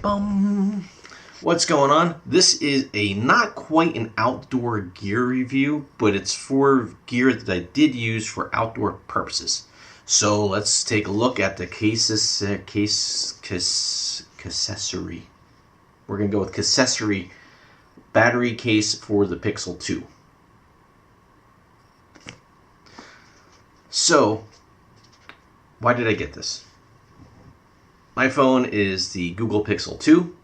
Bum. What's going on? This is a not quite an outdoor gear review, but it's for gear that I did use for outdoor purposes. So let's take a look at the Casessary. We're going to go with Casessary battery case for the Pixel 2. So, why did I get this? My phone is the Google Pixel 2.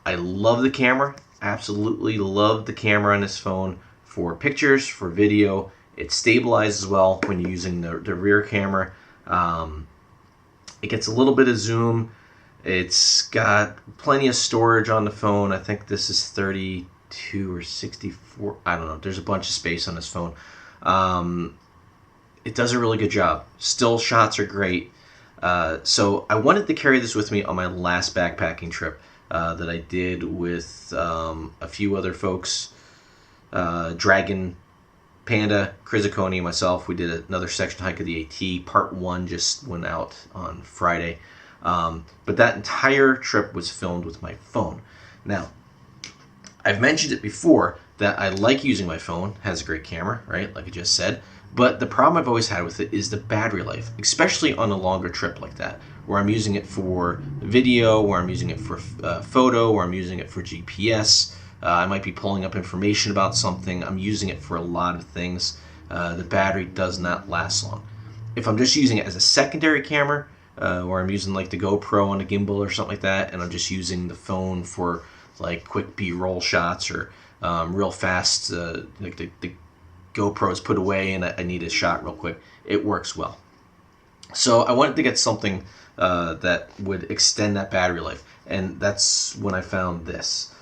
I love the camera, absolutely love the camera on this phone for pictures, for video. It stabilizes well when you're using the rear camera. It gets a little bit of zoom. It's got plenty of storage on the phone. I think this is 32 or 64. I don't know. There's a bunch of space on this phone. It does a really good job. Still shots are great. So I wanted to carry this with me on my last backpacking trip that I did with a few other folks. Dragon, Panda, Crizzicone, and myself. We did another section hike of the AT. Part 1 just went out on Friday. But that entire trip was filmed with my phone. Now, I've mentioned it before that I like using my phone. It has a great camera, right? Like I just said. But the problem I've always had with it is the battery life, especially on a longer trip like that, where I'm using it for video, where I'm using it for photo, where I'm using it for GPS. I might be pulling up information about something. I'm using it for a lot of things. The battery does not last long. If I'm just using it as a secondary camera, where I'm using like the GoPro on a gimbal or something like that, and I'm just using the phone for like quick B-roll shots or real fast, like the GoPro is put away and I need a shot real quick, it works well. So I wanted to get something that would extend that battery life, and that's when I found this.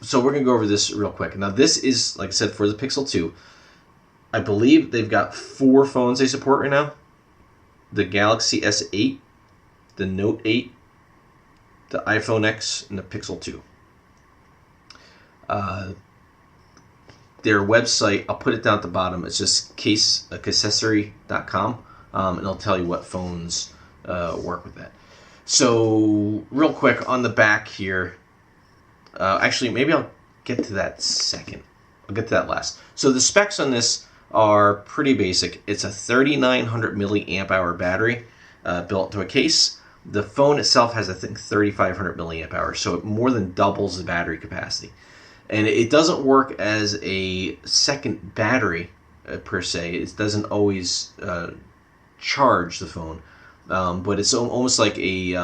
So we're going to go over this real quick. Now this is, like I said, for the Pixel 2. I believe they've got 4 phones they support right now. The Galaxy S8, the Note 8, the iPhone X, and the Pixel 2. Their website, I'll put it down at the bottom. It's just Casessary.com, and it'll tell you what phones work with that. So, real quick on the back here, actually, maybe I'll get to that second. I'll get to that last. So the specs on this are pretty basic. It's a 3,900 milliamp hour battery built into a case. The phone itself has, I think, 3,500 milliamp hours, so it more than doubles the battery capacity. And it doesn't work as a second battery per se. It doesn't always charge the phone, but it's almost like a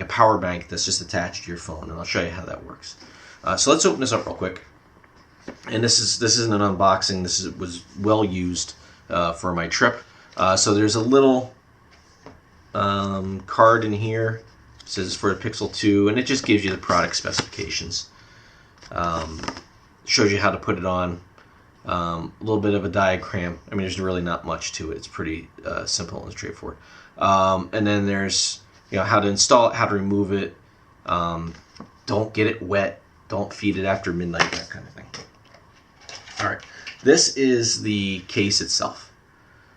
power bank that's just attached to your phone. And I'll show you how that works. So let's open this up real quick. And this isn't an unboxing. This was well used for my trip. So there's a little card in here. It says for the Pixel 2, and it just gives you the product specifications. Shows you how to put it on. A little bit of a diagram. I mean, there's really not much to it. It's pretty simple and straightforward. And then there's how to install it, how to remove it. Don't get it wet. Don't feed it after midnight. That kind of thing. All right. This is the case itself.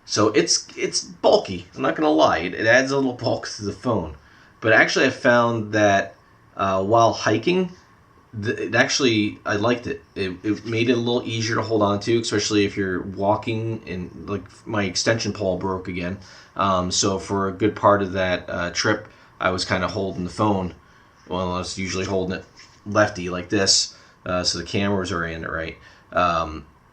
So it's bulky. I'm not gonna lie. It adds a little bulk to the phone. But actually, I found that while hiking, I liked it. It made it a little easier to hold on to, especially if you're walking and like my extension pole broke again. So for a good part of that trip, I was kind of holding the phone. Well, I was usually holding it lefty like this, so the cameras are in it right.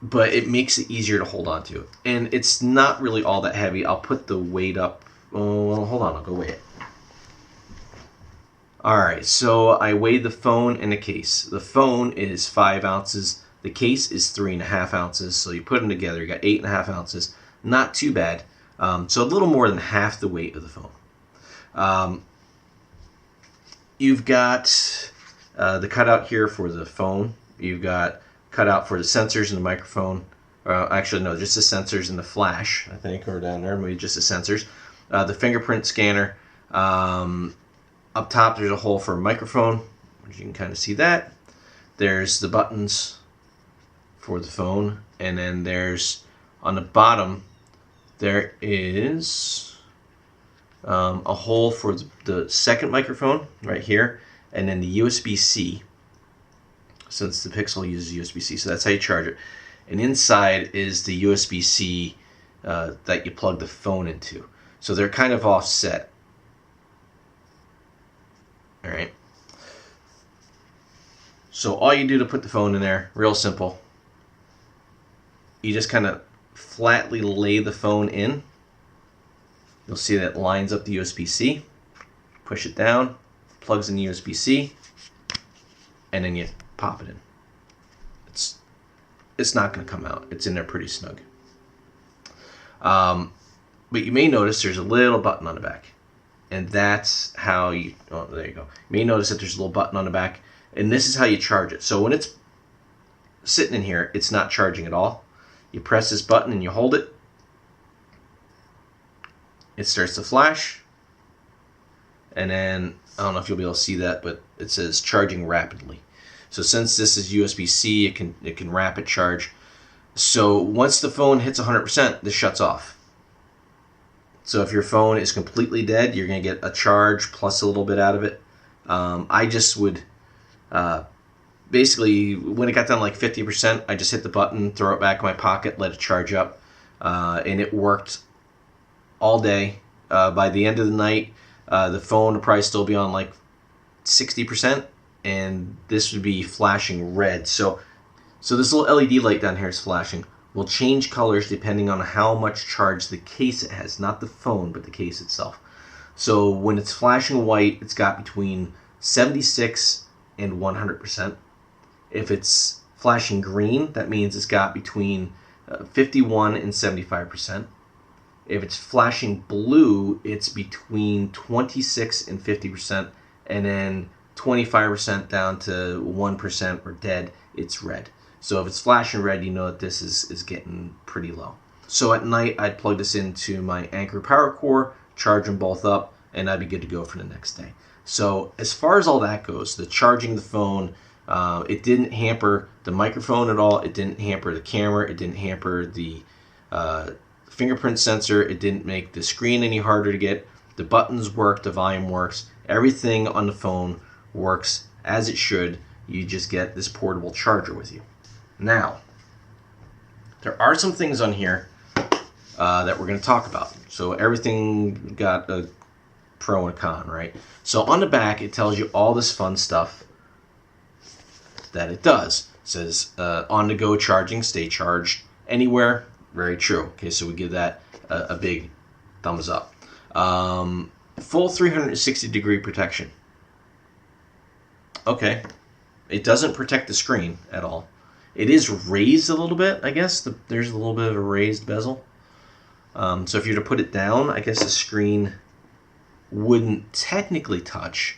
But it makes it easier to hold on to. And it's not really all that heavy. I'll put the weight up. Oh, well, hold on. I'll go weigh it. Alright, so I weighed the phone and the case. The phone is 5 ounces. The case is 3.5 ounces. So you put them together, you got 8.5 ounces. Not too bad. So a little more than half the weight of the phone. You've got the cutout here for the phone. You've got cutout for the sensors and the microphone. Actually, no, just the sensors and the flash, I think, or down there. Maybe just the sensors. The fingerprint scanner. Up top, there's a hole for a microphone, which you can kind of see that. There's the buttons for the phone, and then there's on the bottom there is a hole for the second microphone right here, and then the USB-C, since the Pixel uses USB-C, so that's how you charge it. And inside is the USB-C that you plug the phone into. So they're kind of offset. All right. So all you do to put the phone in there, real simple. You just kind of flatly lay the phone in. You'll see that it lines up the USB-C. Push it down, plugs in the USB-C, and then you pop it in. It's not going to come out. It's in there pretty snug. But you may notice there's a little button on the back. And that's how you... Oh, there you go. You may notice that there's a little button on the back. And this is how you charge it. So when it's sitting in here, it's not charging at all. You press this button and you hold it. It starts to flash. And then, I don't know if you'll be able to see that, but it says charging rapidly. So since this is USB-C, it can rapid charge. So once the phone hits 100%, this shuts off. So if your phone is completely dead, you're going to get a charge plus a little bit out of it. I just would, basically, when it got down like 50%, I just hit the button, throw it back in my pocket, let it charge up. And it worked all day. By the end of the night, the phone would probably still be on like 60%, and this would be flashing red. So this little LED light down here is flashing. Will change colors depending on how much charge the case it has, not the phone, but the case itself. So when it's flashing white, it's got between 76 and 100%. If it's flashing green, that means it's got between 51 and 75%. If it's flashing blue, it's between 26 and 50%, and then 25% down to 1% or dead, it's red. So if it's flashing red, you know that this is getting pretty low. So at night, I'd plug this into my Anker power core, charge them both up, and I'd be good to go for the next day. So as far as all that goes, the charging the phone, it didn't hamper the microphone at all. It didn't hamper the camera. It didn't hamper the fingerprint sensor. It didn't make the screen any harder to get. The buttons work. The volume works. Everything on the phone works as it should. You just get this portable charger with you. Now, there are some things on here that we're going to talk about. So everything got a pro and a con, right? So on the back, it tells you all this fun stuff that it does. It says on-the-go charging, stay charged anywhere. Very true. Okay, so we give that a big thumbs up. Full 360-degree protection. Okay. It doesn't protect the screen at all. It is raised a little bit, I guess. There's a little bit of a raised bezel. So if you were to put it down, I guess the screen wouldn't technically touch,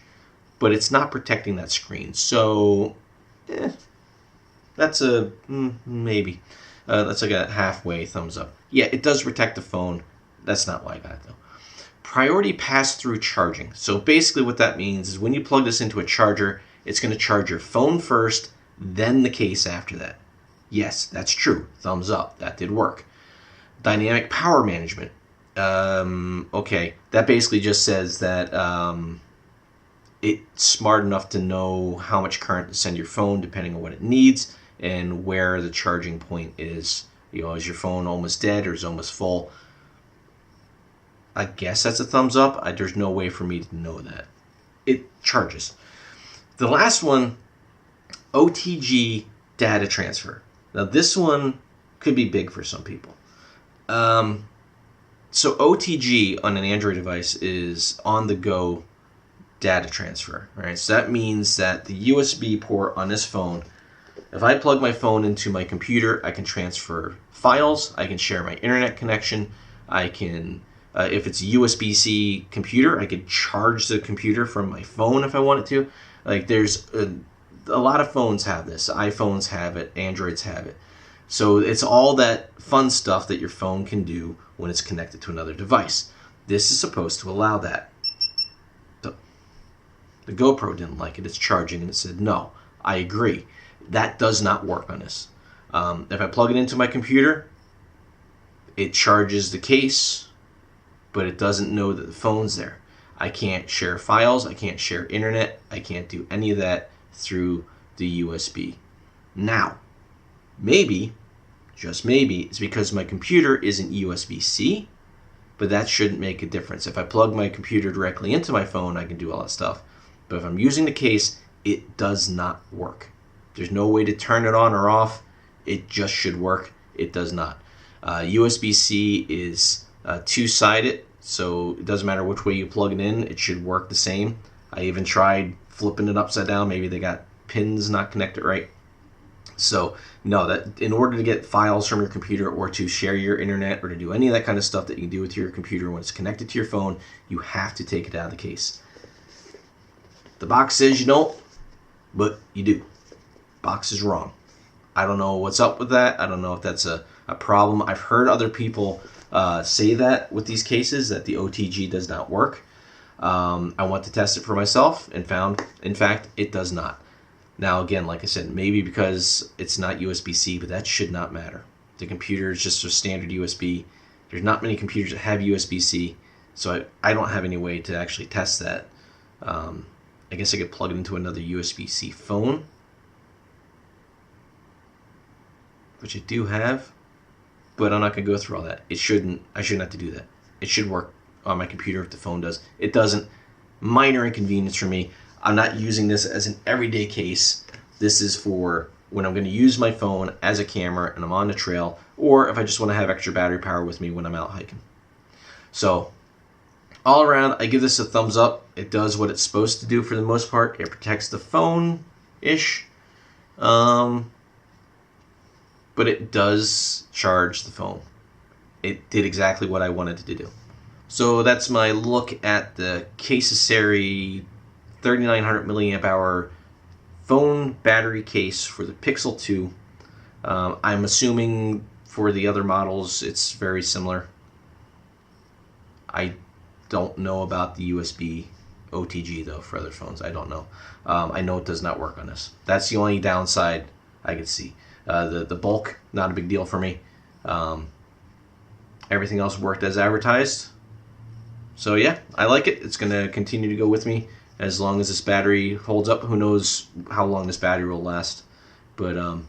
but it's not protecting that screen. So, that's a maybe. That's like a halfway thumbs up. Yeah, it does protect the phone. That's not why I got it, though. Priority pass-through charging. So basically what that means is when you plug this into a charger, it's going to charge your phone first, then the case after that. Yes, that's true. Thumbs up. That did work. Dynamic power management. Okay, that basically just says that it's smart enough to know how much current to send your phone depending on what it needs and where the charging point is. You know, is your phone almost dead or is it almost full? I guess that's a thumbs up. There's no way for me to know that. It charges. The last one, OTG data transfer. Now this one could be big for some people. So OTG on an Android device is on-the-go data transfer. Right? So that means that the USB port on this phone, if I plug my phone into my computer, I can transfer files, I can share my internet connection, I can, if it's a USB-C computer, I could charge the computer from my phone if I wanted to. Like there's a lot of phones have this. iPhones have it, Androids have it. So it's all that fun stuff that your phone can do when it's connected to another device. This is supposed to allow that. So the GoPro didn't like it. It's charging and it said, no, I agree. That does not work on this. If I plug it into my computer, it charges the case, but it doesn't know that the phone's there. I can't share files, I can't share internet, I can't do any of that through the USB. Now, maybe, just maybe, it's because my computer isn't USB-C, but that shouldn't make a difference. If I plug my computer directly into my phone, I can do all that stuff. But if I'm using the case, it does not work. There's no way to turn it on or off. It just should work. It does not. USB-C is two-sided, so it doesn't matter which way you plug it in, it should work the same. I even tried flipping it upside down. Maybe they got pins not connected right. So no, that in order to get files from your computer or to share your internet or to do any of that kind of stuff that you can do with your computer when it's connected to your phone, you have to take it out of the case. The box says you don't, but you do. Box is wrong. I don't know what's up with that. I don't know if that's a problem. I've heard other people say that with these cases, that the OTG does not work. I went to test it for myself and found, in fact, it does not. Now, again, like I said, maybe because it's not USB-C, but that should not matter. The computer is just a standard USB. There's not many computers that have USB-C, so I don't have any way to actually test that. I guess I could plug it into another USB-C phone, which I do have, but I'm not going to go through all that. I shouldn't have to do that. It should work on my computer if the phone does. It doesn't. Minor inconvenience for me. I'm not using this as an everyday case. This is for when I'm going to use my phone as a camera and I'm on the trail, or if I just want to have extra battery power with me when I'm out hiking. So all around, I give this a thumbs up. It does what it's supposed to do for the most part. It protects the phone-ish, but it does charge the phone. It did exactly what I wanted it to do. So that's my look at the Casessary 3900 milliamp hour phone battery case for the Pixel 2. I'm assuming for the other models it's very similar. I don't know about the USB OTG though for other phones. I don't know. I know it does not work on this. That's the only downside I could see. The bulk, not a big deal for me. Everything else worked as advertised. So yeah, I like it. It's going to continue to go with me as long as this battery holds up. Who knows how long this battery will last. But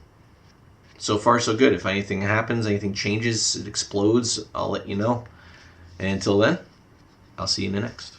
so far so good. If anything happens, anything changes, it explodes, I'll let you know. And until then, I'll see you in the next.